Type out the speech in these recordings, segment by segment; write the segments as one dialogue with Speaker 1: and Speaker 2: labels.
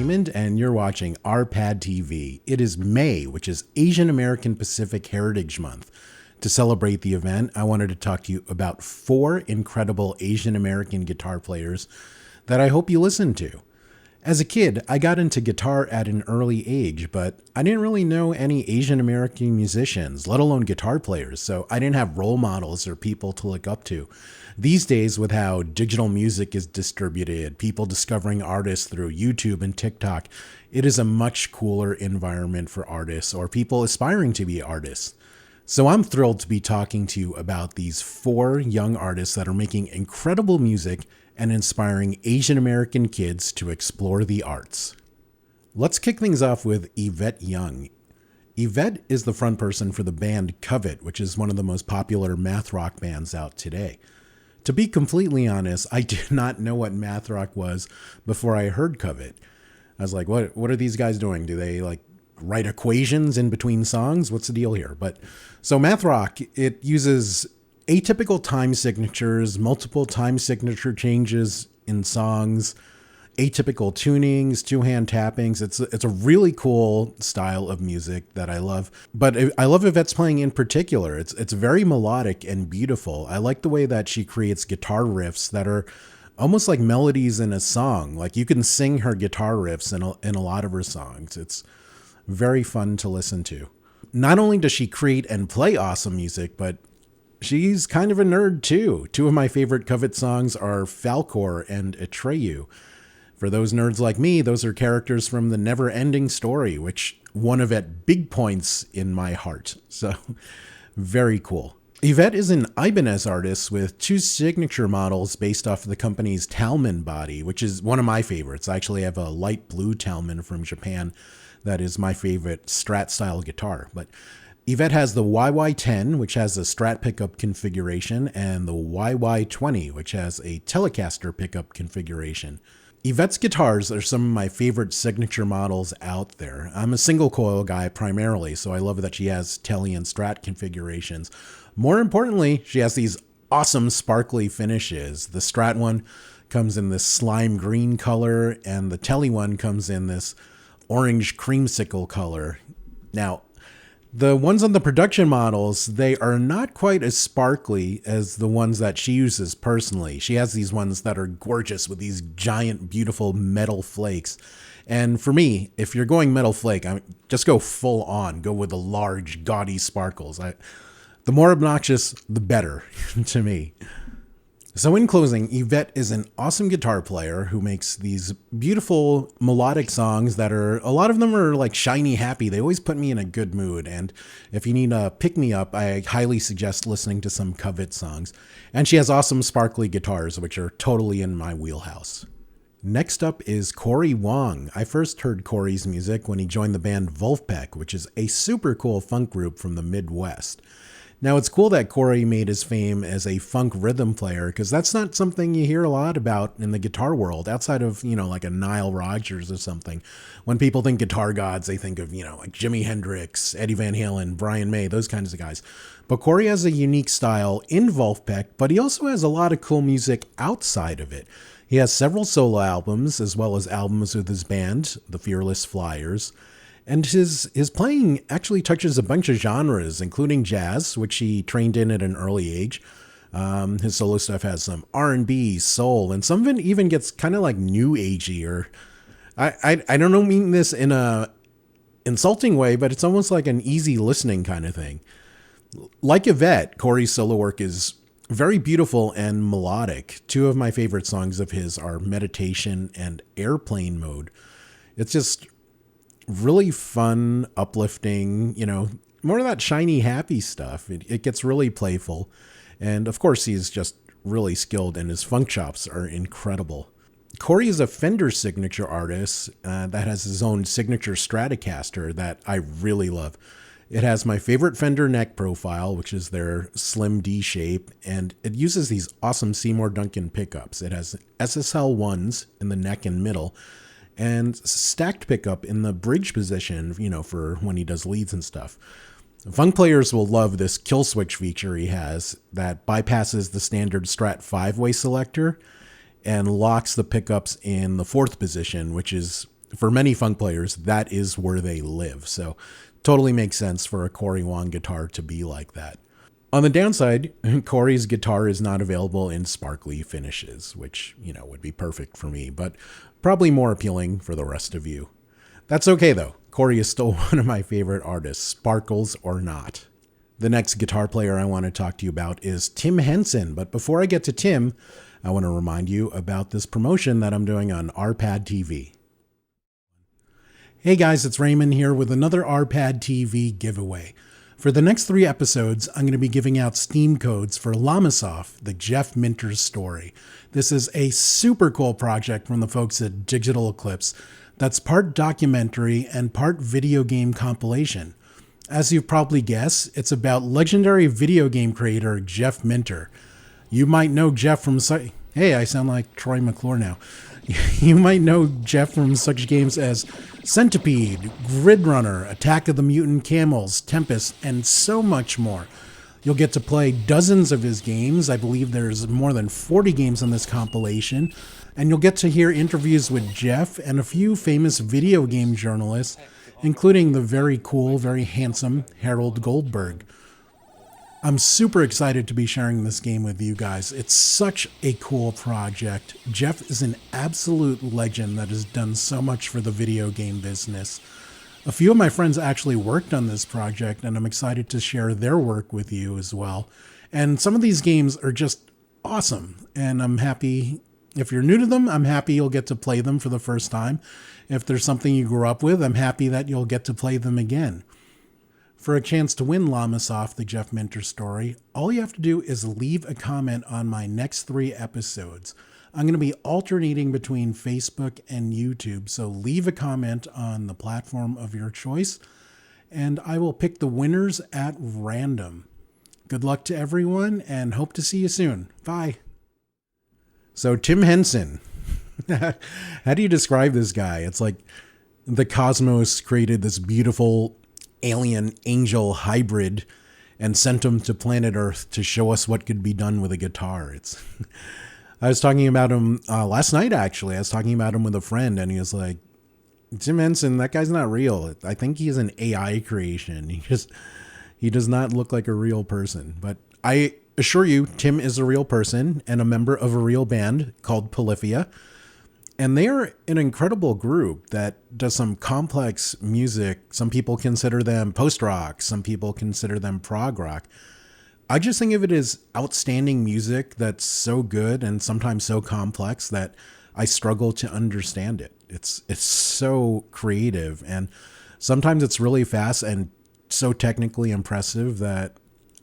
Speaker 1: Raymond, and you're watching RPadTV. It is May, which is Asian American Pacific Heritage Month. To celebrate the event, I wanted to talk to you about 4 incredible Asian American guitar players that I hope you listen to. As a kid, I got into guitar at an early age, but I didn't really know any Asian American musicians, let alone guitar players, so I didn't have role models or people to look up to. These days, with how digital music is distributed, people discovering artists through YouTube and TikTok, it is a much cooler environment for artists or people aspiring to be artists. So I'm thrilled to be talking to you about these 4 young artists that are making incredible music and inspiring Asian American kids to explore the arts. Let's kick things off with Yvette Young. Yvette is the front person for the band Covet, which is one of the most popular math rock bands out today. To be completely honest, I did not know what math rock was before I heard Covet. I was like, what are these guys doing? Do they write equations in between songs? What's the deal here? But so math rock, it uses atypical time signatures, multiple time signature changes in songs, atypical tunings, 2-hand tappings. It's a really cool style of music that I love. But I love Yvette's playing in particular. It's very melodic and beautiful. I like the way that she creates guitar riffs that are almost like melodies in a song. Like you can sing her guitar riffs in a lot of her songs. It's very fun to listen to. Not only does she create and play awesome music, but she's kind of a nerd too. 2 of my favorite Covet songs are Falcor and Atreyu. For those nerds like me, those are characters from the Never Ending Story, which won Yvette big points in my heart. So very cool. Yvette is an Ibanez artist with 2 signature models based off of the company's Talman body, which is one of my favorites. I actually have a light blue Talman from Japan that is my favorite Strat style guitar. But Yvette has the YY10, which has a Strat pickup configuration, and the YY20, which has a Telecaster pickup configuration. Yvette's guitars are some of my favorite signature models out there. I'm a single coil guy primarily, so I love that she has Tele and Strat configurations. More importantly, she has these awesome sparkly finishes. The Strat one comes in this slime green color, and the Tele one comes in this orange creamsicle color. Now, the ones on the production models, they are not quite as sparkly as the ones that she uses personally. She has these ones that are gorgeous with these giant, beautiful metal flakes. And for me, if you're going metal flake, just go full on. Go with the large, gaudy sparkles. The more obnoxious, the better to me. So in closing, Yvette is an awesome guitar player who makes these beautiful melodic songs that a lot of them are like shiny happy. They always put me in a good mood. And if you need a pick-me-up, I highly suggest listening to some Covet songs. And she has awesome sparkly guitars, which are totally in my wheelhouse. Next up is Cory Wong. I first heard Cory's music when he joined the band Vulfpeck, which is a super cool funk group from the Midwest. Now, it's cool that Cory made his fame as a funk rhythm player, because that's not something you hear a lot about in the guitar world, outside of, like a Nile Rodgers or something. When people think guitar gods, they think of, like Jimi Hendrix, Eddie Van Halen, Brian May, those kinds of guys. But Cory has a unique style in Vulfpeck, but he also has a lot of cool music outside of it. He has several solo albums, as well as albums with his band, the Fearless Flyers. And his playing actually touches a bunch of genres, including jazz, which he trained in at an early age. His solo stuff has some R&B, soul, and some of it even gets kind of like new agey, or I don't mean this in a insulting way, but it's almost like an easy listening kind of thing. Like Yvette, Cory's solo work is very beautiful and melodic. 2 of my favorite songs of his are Meditation and Airplane Mode. It's just really fun, uplifting, more of that shiny, happy stuff. It gets really playful. And of course, he's just really skilled and his funk chops are incredible. Cory is a Fender signature artist that has his own signature Stratocaster that I really love. It has my favorite Fender neck profile, which is their slim D shape, and it uses these awesome Seymour Duncan pickups. It has SSL ones in the neck and middle, and stacked pickup in the bridge position, for when he does leads and stuff. Funk players will love this kill switch feature he has that bypasses the standard Strat 5-way selector and locks the pickups in the 4th position, which is for many funk players, that is where they live. So totally makes sense for a Cory Wong guitar to be like that. On the downside, Cory's guitar is not available in sparkly finishes, which, would be perfect for me, but probably more appealing for the rest of you. That's okay though. Cory is still one of my favorite artists, sparkles or not. The next guitar player I want to talk to you about is Tim Henson. But before I get to Tim, I want to remind you about this promotion that I'm doing on RPadTV. Hey guys, it's Raymond here with another RPadTV giveaway. For the next 3 episodes, I'm going to be giving out Steam codes for Llamasoft, the Jeff Minter story. This is a super cool project from the folks at Digital Eclipse that's part documentary and part video game compilation. As you've probably guessed, it's about legendary video game creator Jeff Minter. You might know Jeff from... Hey, I sound like Troy McClure now. You might know Jeff from such games as Centipede, Grid Runner, Attack of the Mutant Camels, Tempest, and so much more. You'll get to play dozens of his games. I believe there's more than 40 games on this compilation. And you'll get to hear interviews with Jeff and a few famous video game journalists, including the very cool, very handsome Harold Goldberg. I'm super excited to be sharing this game with you guys. It's such a cool project. Jeff is an absolute legend that has done so much for the video game business. A few of my friends actually worked on this project, and I'm excited to share their work with you as well. And some of these games are just awesome, and I'm happy. If you're new to them, I'm happy you'll get to play them for the first time. If there's something you grew up with, I'm happy that you'll get to play them again. For a chance to win Llamasoft, the Jeff Minter story, all you have to do is leave a comment on my next 3 episodes. I'm going to be alternating between Facebook and YouTube, so leave a comment on the platform of your choice, and I will pick the winners at random. Good luck to everyone, and hope to see you soon. Bye. So Tim Henson. How do you describe this guy? It's like the cosmos created this beautiful alien angel hybrid and sent him to planet Earth to show us what could be done with a guitar. I was talking about him last night, actually. I was talking about him with a friend, and he was like, Tim Henson, that guy's not real. I think he's an AI creation. He does not look like a real person. But I assure you, Tim is a real person and a member of a real band called Polyphia. And they're an incredible group that does some complex music. Some people consider them post-rock. Some people consider them prog rock. I just think of it as outstanding music that's so good and sometimes so complex that I struggle to understand it. It's so creative, and sometimes it's really fast and so technically impressive that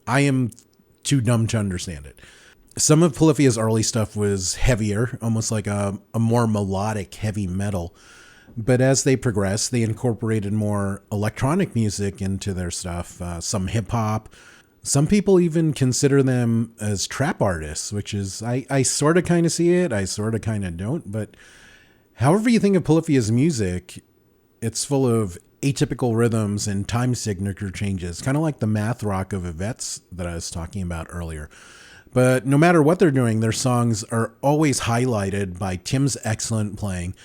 Speaker 1: I am too dumb to understand it. Some of Polyphia's early stuff was heavier, almost like a more melodic heavy metal. But as they progressed, they incorporated more electronic music into their stuff, some hip hop. Some people even consider them as trap artists, which is, I sort of kind of see it, I sort of kind of don't. But however you think of Polyphia's music, it's full of atypical rhythms and time signature changes, kind of like the math rock of Yvette's that I was talking about earlier. But no matter what they're doing, their songs are always highlighted by Tim's excellent playing,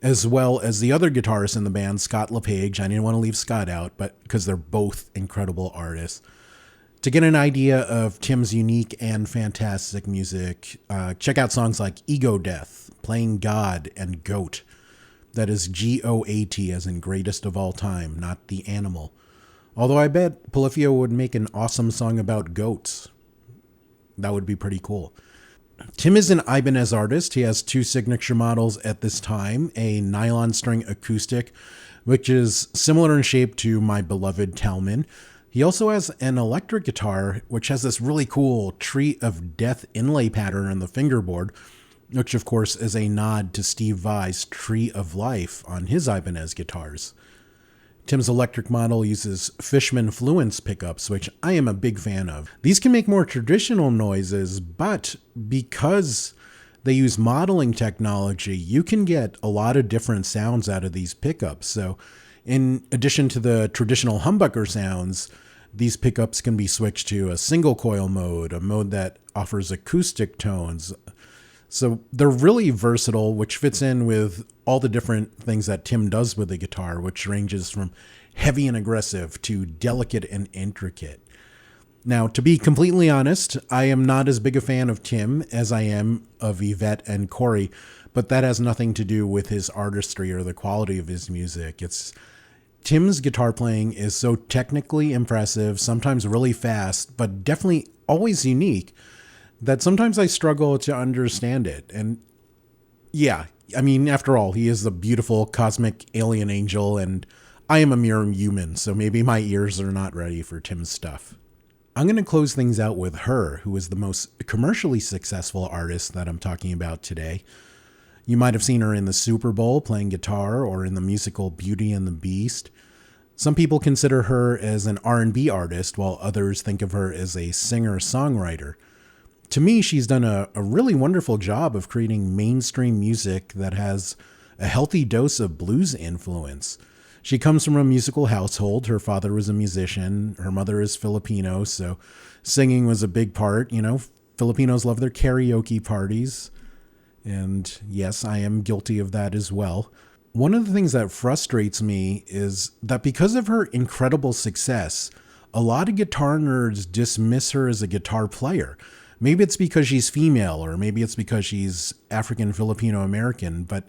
Speaker 1: as well as the other guitarist in the band, Scott LePage. I didn't want to leave Scott out, but because they're both incredible artists. To get an idea of Tim's unique and fantastic music, check out songs like Ego Death, Playing God, and Goat. That is G-O-A-T, as in greatest of all time, not the animal. Although I bet Polyphia would make an awesome song about goats. That would be pretty cool. Tim is an Ibanez artist. He has 2 signature models at this time, a nylon string acoustic, which is similar in shape to my beloved Talman. He also has an electric guitar, which has this really cool Tree of Death inlay pattern on the fingerboard, which of course is a nod to Steve Vai's Tree of Life on his Ibanez guitars. Tim's electric model uses Fishman Fluence pickups, which I am a big fan of. These can make more traditional noises, but because they use modeling technology, you can get a lot of different sounds out of these pickups. So in addition to the traditional humbucker sounds, these pickups can be switched to a single coil mode, a mode that offers acoustic tones, So they're really versatile, which fits in with all the different things that Tim does with the guitar, which ranges from heavy and aggressive to delicate and intricate. Now, to be completely honest, I am not as big a fan of Tim as I am of Yvette and Cory, but that has nothing to do with his artistry or the quality of his music. It's Tim's guitar playing is so technically impressive, sometimes really fast, but definitely always unique, that sometimes I struggle to understand it. And yeah, I mean, after all, he is the beautiful cosmic alien angel, and I am a mere human, so maybe my ears are not ready for Tim's stuff. I'm going to close things out with H.E.R, who is the most commercially successful artist that I'm talking about today. You might have seen her in the Super Bowl playing guitar or in the musical Beauty and the Beast. Some people consider her as an R&B artist, while others think of her as a singer-songwriter. To me, she's done a really wonderful job of creating mainstream music that has a healthy dose of blues influence. She comes from a musical household. Her father was a musician. Her mother is Filipino, so singing was a big part. You know, Filipinos love their karaoke parties. And yes, I am guilty of that as well. One of the things that frustrates me is that because of her incredible success, a lot of guitar nerds dismiss her as a guitar player. Maybe it's because she's female, or maybe it's because she's African Filipino American, but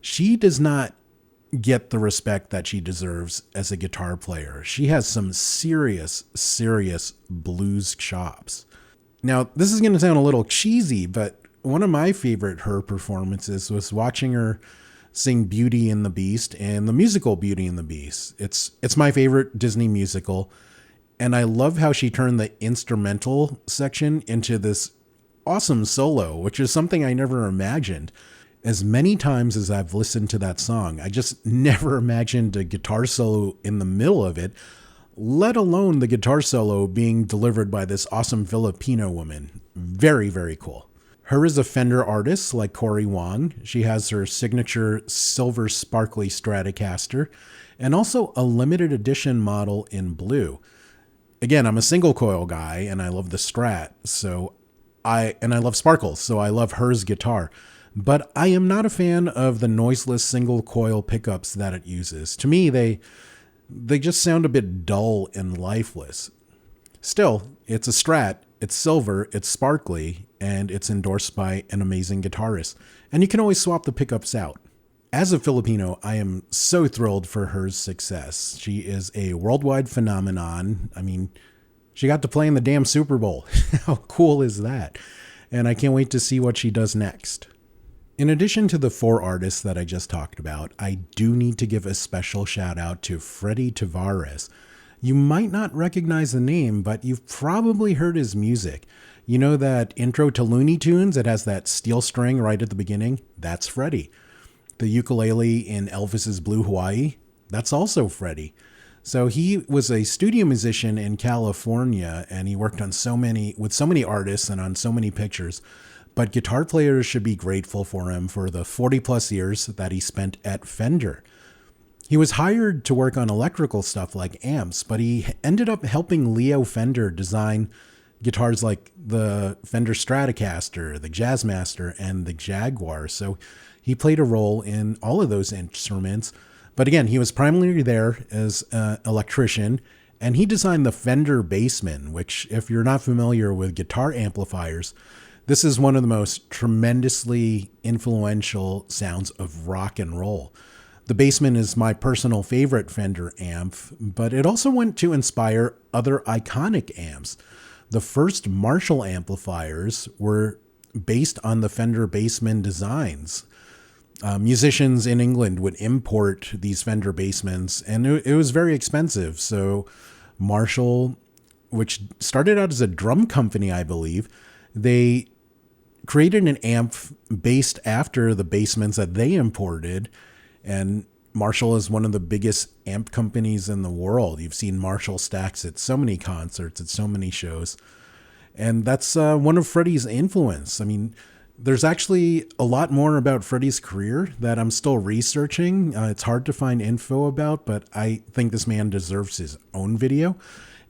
Speaker 1: she does not get the respect that she deserves as a guitar player. She has some serious blues chops. Now, this is going to sound a little cheesy, but one of my favorite H.E.R performances was watching her sing Beauty and the Beast and the musical Beauty and the Beast. It's my favorite Disney musical, and I love how she turned the instrumental section into this awesome solo, which is something I never imagined. As many times as I've listened to that song, I just never imagined a guitar solo in the middle of it, let alone the guitar solo being delivered by this awesome Filipino woman. Very cool. H.E.R is a Fender artist like Cory Wong. She has her signature silver sparkly Stratocaster and also a limited edition model in blue. Again, I'm a single coil guy and I love the Strat, I love sparkles, so I love H.E.R's guitar. But I am not a fan of the noiseless single coil pickups that it uses. To me, they just sound a bit dull and lifeless. Still, it's a Strat, it's silver, it's sparkly, and it's endorsed by an amazing guitarist. And you can always swap the pickups out. As a Filipino, I am so thrilled for H.E.R's success. She is a worldwide phenomenon. I mean, she got to play in the damn Super Bowl. How cool is that? And I can't wait to see what she does next. In addition to the 4 artists that I just talked about, I do need to give a special shout out to Freddie Tavares. You might not recognize the name, but you've probably heard his music. You know that intro to Looney Tunes that has that steel string right at the beginning? That's Freddie. The ukulele in Elvis's Blue Hawaii? That's also Freddie. So he was a studio musician in California, and he worked on with so many artists and on so many pictures. But guitar players should be grateful for him for the 40 plus years that he spent at Fender. He was hired to work on electrical stuff like amps, but he ended up helping Leo Fender design guitars like the Fender Stratocaster, the Jazzmaster, and the Jaguar. So he played a role in all of those instruments. But again, he was primarily there as an electrician, and he designed the Fender Bassman, which, if you're not familiar with guitar amplifiers, this is one of the most tremendously influential sounds of rock and roll. The Bassman is my personal favorite Fender amp, but it also went to inspire other iconic amps. The first Marshall amplifiers were based on the Fender Bassman designs. Musicians in England would import these Fender Bassmans, and it was very expensive. So Marshall, which started out as a drum company, I believe, they created an amp based after the Bassmans that they imported. And Marshall is one of the biggest amp companies in the world. You've seen Marshall stacks at so many concerts, at so many shows. And that's one of Freddie's influence. I mean, there's actually a lot more about Freddie's career that I'm still researching. It's hard to find info about, but I think this man deserves his own video.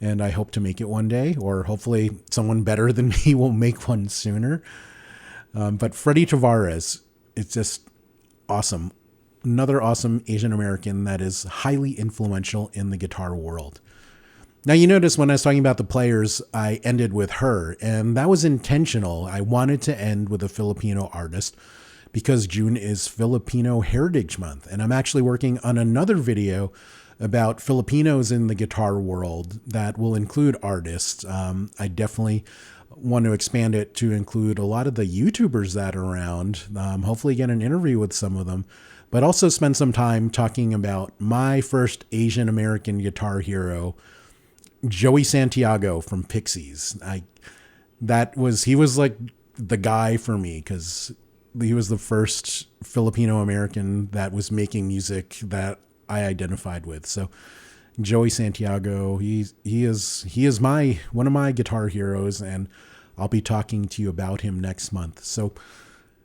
Speaker 1: And I hope to make it one day, or hopefully someone better than me will make one sooner. But Freddie Tavares, it's just awesome. Another awesome Asian American that is highly influential in the guitar world. Now, you notice when I was talking about the players, I ended with her, and that was intentional. I wanted to end with a Filipino artist because June is Filipino Heritage Month, and I'm actually working on another video about Filipinos in the guitar world that will include artists. I definitely want to expand it to include a lot of the YouTubers that are around, hopefully get an interview with some of them, but also spend some time talking about my first Asian American guitar hero, Joey Santiago from Pixies. He was like the guy for me because he was the first Filipino American that was making music that I identified with. So Joey Santiago, he is one of my guitar heroes, and I'll be talking to you about him next month. So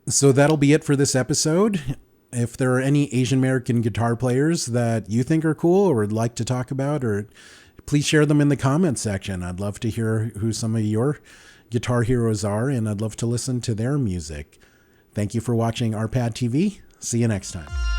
Speaker 1: that'll be it for this episode. If there are any Asian American guitar players that you think are cool or would like to talk about, or please share them in the comments section. I'd love to hear who some of your guitar heroes are, and I'd love to listen to their music. Thank you for watching RPadTV. See you next time.